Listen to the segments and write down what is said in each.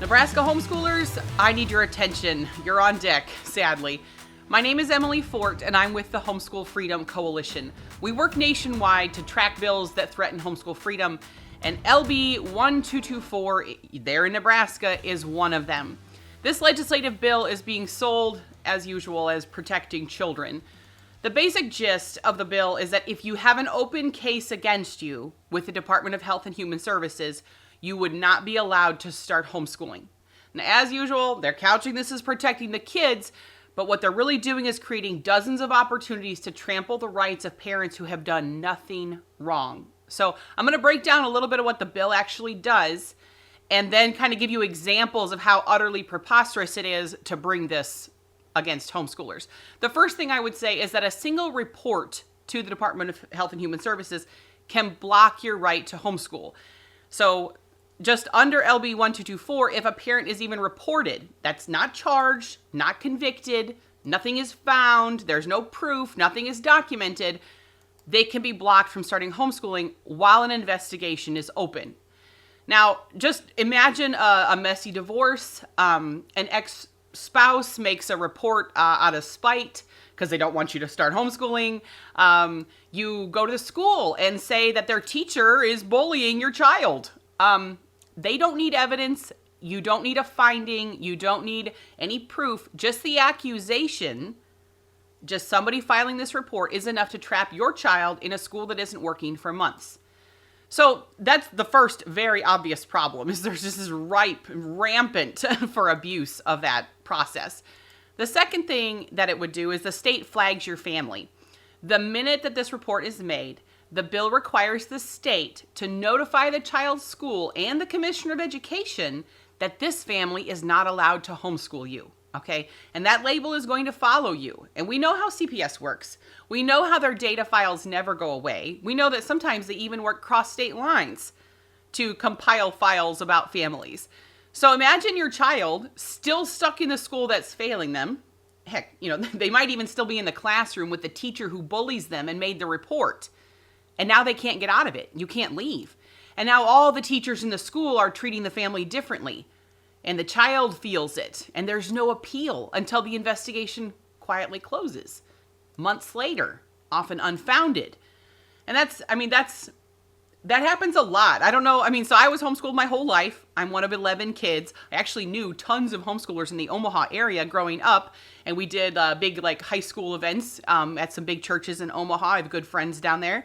Nebraska homeschoolers, I need your attention. You're on deck, sadly. My name is Emily Fort, and I'm with the Homeschool Freedom Coalition. We work nationwide to track bills that threaten homeschool freedom, and LB 1224 there in Nebraska is one of them. This legislative bill is being sold, as usual, as protecting children. The basic gist of the bill is that if you have an open case against you with the Department of Health and Human Services, you would not be allowed to start homeschooling. Now, as usual, they're couching this as protecting the kids, but what they're really doing is creating dozens of opportunities to trample the rights of parents who have done nothing wrong. So I'm going to break down a little bit of what the bill actually does, and then kind of give you examples of how utterly preposterous it is to bring this against homeschoolers. The first thing I would say is that a single report to the Department of Health and Human Services can block your right to homeschool. So just under LB 1224, if a parent is even reported, that's not charged, not convicted, nothing is found, there's no proof, nothing is documented, they can be blocked from starting homeschooling while an investigation is open. Now, just imagine a messy divorce. An ex-spouse makes a report out of spite because they don't want you to start homeschooling. You go to the school and say that their teacher is bullying your child. They don't need evidence. You don't need a finding. You don't need any proof. Just the accusation, just somebody filing this report is enough to trap your child in a school that isn't working for months. So that's the first very obvious problem, is there's just this rampant for abuse of that process. The second thing that it would do is the state flags your family. The minute that this report is made, the bill requires the state to notify the child's school and the Commissioner of Education that this family is not allowed to homeschool you, okay? And that label is going to follow you. And we know how CPS works. We know how their data files never go away. We know that sometimes they even work cross state lines to compile files about families. So imagine your child still stuck in the school that's failing them. Heck, they might even still be in the classroom with the teacher who bullies them and made the report. And now they can't get out of it. You can't leave. And now all the teachers in the school are treating the family differently. And the child feels it. And there's no appeal until the investigation quietly closes. Months later, often unfounded. And that happens a lot. I don't know. So I was homeschooled my whole life. I'm one of 11 kids. I actually knew tons of homeschoolers in the Omaha area growing up. And we did big high school events at some big churches in Omaha. I have good friends down there.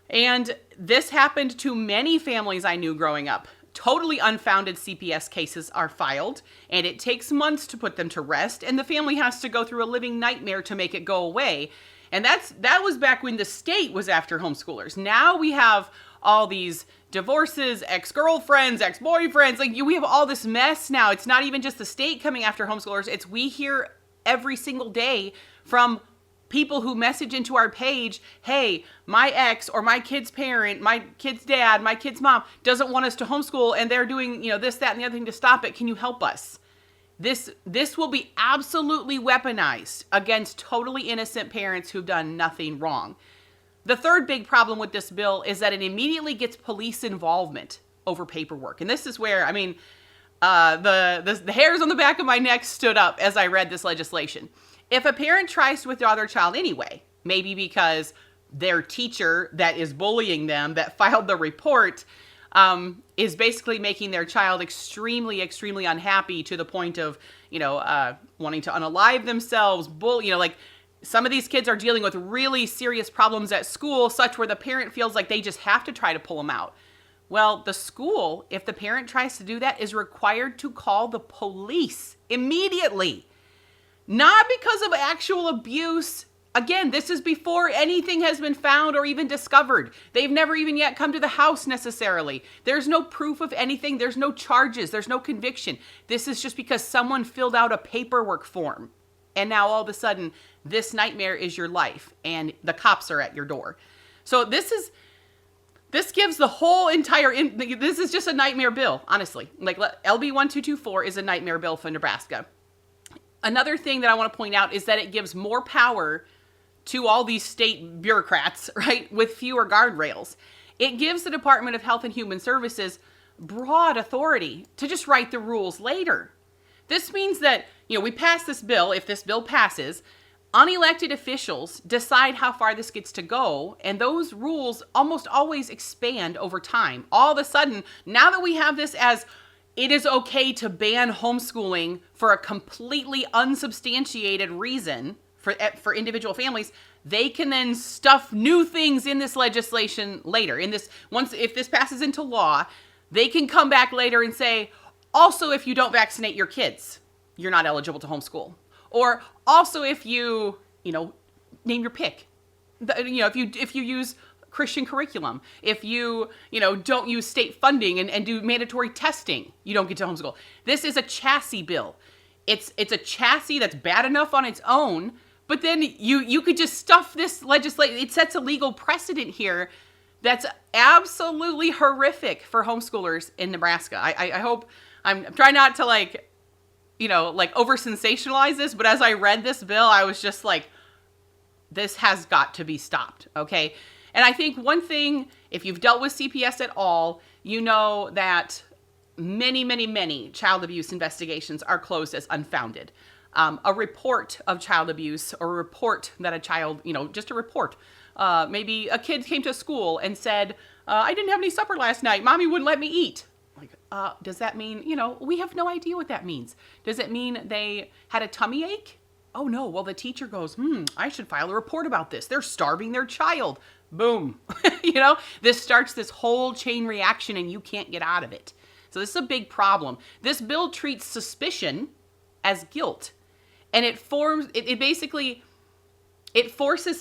And this happened to many families I knew growing up. Totally unfounded CPS cases are filed, and it takes months to put them to rest, and the family has to go through a living nightmare to make it go away. And that was back when the state was after homeschoolers. Now we have all these divorces, ex-girlfriends, ex-boyfriends. We have all this mess now. It's not even just the state coming after homeschoolers. We hear every single day from people who message into our page, hey, my ex or my kid's parent, my kid's dad, my kid's mom doesn't want us to homeschool, and they're doing, this, that, and the other thing to stop it. Can you help us? This will be absolutely weaponized against totally innocent parents who've done nothing wrong. The third big problem with this bill is that it immediately gets police involvement over paperwork. And this is where, the hairs on the back of my neck stood up as I read this legislation. If a parent tries to withdraw their child anyway, maybe because their teacher that is bullying them, that filed the report, is basically making their child extremely, extremely unhappy to the point of, wanting to unalive themselves, some of these kids are dealing with really serious problems at school, such where the parent feels like they just have to try to pull them out. Well, the school, if the parent tries to do that, is required to call the police immediately. Not because of actual abuse. Again, this is before anything has been found or even discovered. They've never even yet come to the house necessarily. There's no proof of anything. There's no charges. There's no conviction. This is just because someone filled out a paperwork form. And now all of a sudden, this nightmare is your life and the cops are at your door. So this gives the whole entire, this is just a nightmare bill, honestly. LB 1224 is a nightmare bill for Nebraska. Another thing that I want to point out is that it gives more power to all these state bureaucrats, right, with fewer guardrails. It gives the Department of Health and Human Services broad authority to just write the rules later. This means that, we pass this bill. If this bill passes, unelected officials decide how far this gets to go, and those rules almost always expand over time. All of a sudden, now that we have this as it is okay to ban homeschooling for a completely unsubstantiated reason for individual families, they can then stuff new things in this legislation later. If this passes into law, they can come back later and say, also, if you don't vaccinate your kids, you're not eligible to homeschool. Or also, if you, name your pick. If you use Christian curriculum, if you, don't use state funding and do mandatory testing, you don't get to homeschool. This is a chassis bill. It's a chassis that's bad enough on its own, but then you could just stuff this legislation. It sets a legal precedent here that's absolutely horrific for homeschoolers in Nebraska. I hope, I'm trying not to over sensationalize this, but as I read this bill, I was just like, this has got to be stopped, okay? And I think one thing, if you've dealt with CPS at all, you know that many, many, many child abuse investigations are closed as unfounded. A report of child abuse, or a report that a child, just a report. Maybe a kid came to school and said, I didn't have any supper last night. Mommy wouldn't let me eat. Does that mean, we have no idea what that means. Does it mean they had a tummy ache? Oh no, well the teacher goes, I should file a report about this. They're starving their child. Boom. This starts this whole chain reaction and you can't get out of it. So this is a big problem. This bill treats suspicion as guilt. And it forces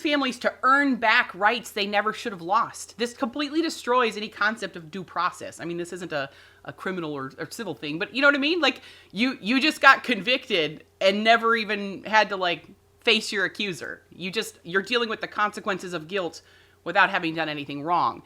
families to earn back rights they never should have lost. This completely destroys any concept of due process. I mean, this isn't a criminal or civil thing, but you know what I mean? Like, you just got convicted and never even had to face your accuser. You're dealing with the consequences of guilt without having done anything wrong.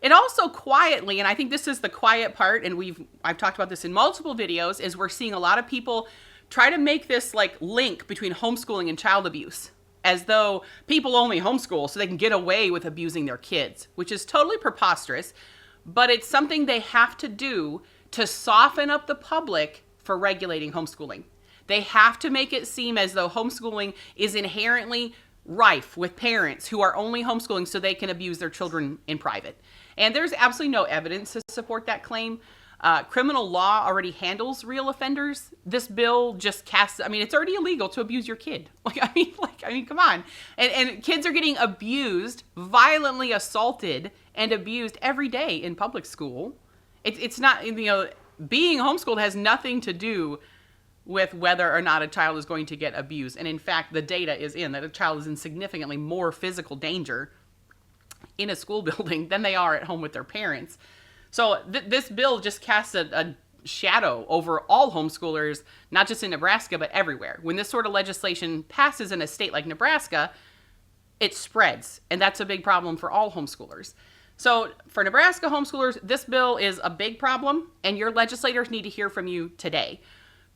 It also quietly, and I think this is the quiet part, and I've talked about this in multiple videos, is we're seeing a lot of people try to make this link between homeschooling and child abuse, as though people only homeschool so they can get away with abusing their kids, which is totally preposterous, but it's something they have to do to soften up the public for regulating homeschooling. They have to make it seem as though homeschooling is inherently rife with parents who are only homeschooling so they can abuse their children in private. And there's absolutely no evidence to support that claim. Criminal law already handles real offenders. This bill just it's already illegal to abuse your kid. Come on. And kids are getting abused, violently assaulted and abused every day in public school. It's not, being homeschooled has nothing to do with whether or not a child is going to get abused. And in fact, the data is that a child is in significantly more physical danger in a school building than they are at home with their parents. So this bill just casts a shadow over all homeschoolers, not just in Nebraska, but everywhere. When this sort of legislation passes in a state like Nebraska, it spreads. And that's a big problem for all homeschoolers. So for Nebraska homeschoolers, this bill is a big problem, and your legislators need to hear from you today.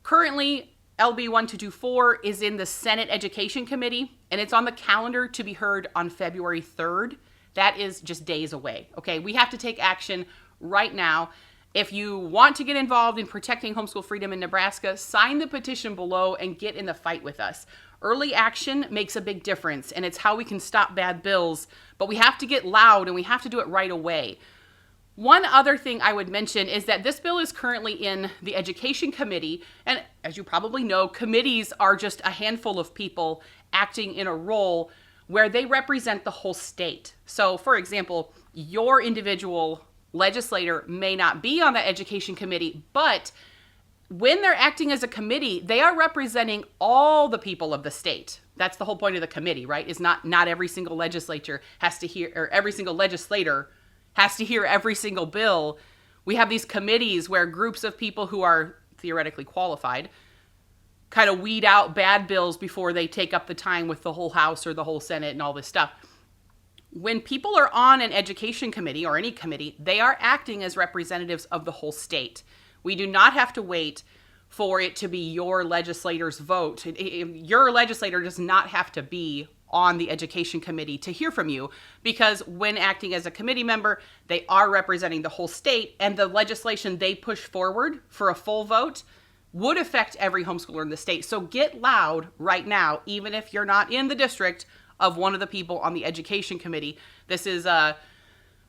Currently, LB 1224 is in the Senate Education Committee, and it's on the calendar to be heard on February 3rd. That is just days away. Okay, we have to take action right now. If you want to get involved in protecting homeschool freedom in Nebraska, sign the petition below and get in the fight with us. Early action makes a big difference, and it's how we can stop bad bills, but we have to get loud and we have to do it right away. One other thing I would mention is that this bill is currently in the Education Committee, and as you probably know, committees are just a handful of people acting in a role where they represent the whole state. So, for example, your individual legislator may not be on the Education Committee, but when they're acting as a committee, they are representing all the people of the state. That's the whole point of the committee, right? Is not every single legislature has to hear, or every single legislator has to hear every single bill. We have these committees where groups of people who are theoretically qualified kind of weed out bad bills before they take up the time with the whole House or the whole Senate and all this stuff. When people are on an education committee or any committee, they are acting as representatives of the whole state. We do not have to wait for it to be your legislator's vote. Your legislator does not have to be on the education committee to hear from you, because when acting as a committee member, they are representing the whole state, and the legislation they push forward for a full vote would affect every homeschooler in the state. So get loud right now, even if you're not in the district of one of the people on the education committee. This is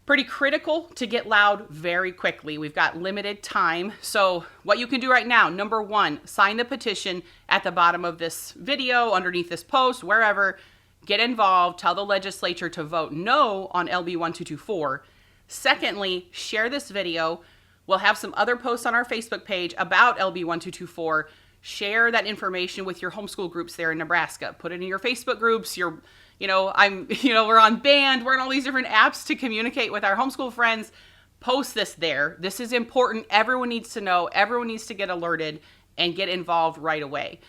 pretty critical to get loud very quickly. We've got limited time. So what you can do right now, number one, sign the petition at the bottom of this video, underneath this post, wherever. Get involved, tell the legislature to vote no on LB 1224. Secondly, share this video. We'll have some other posts on our Facebook page about LB 1224. Share that information with your homeschool groups there in Nebraska. Put it in your Facebook groups. We're on Band. We're on all these different apps to communicate with our homeschool friends. Post this there. This is important. Everyone needs to know. Everyone needs to get alerted and get involved right away.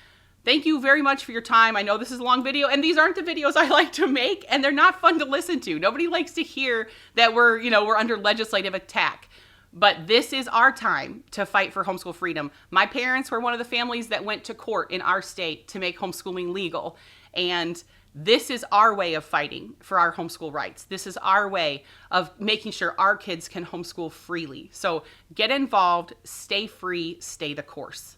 Thank you very much for your time. I know this is a long video, and these aren't the videos I like to make, and they're not fun to listen to. Nobody likes to hear that we're under legislative attack. But this is our time to fight for homeschool freedom. My parents were one of the families that went to court in our state to make homeschooling legal. And this is our way of fighting for our homeschool rights. This is our way of making sure our kids can homeschool freely. So get involved, stay free, stay the course.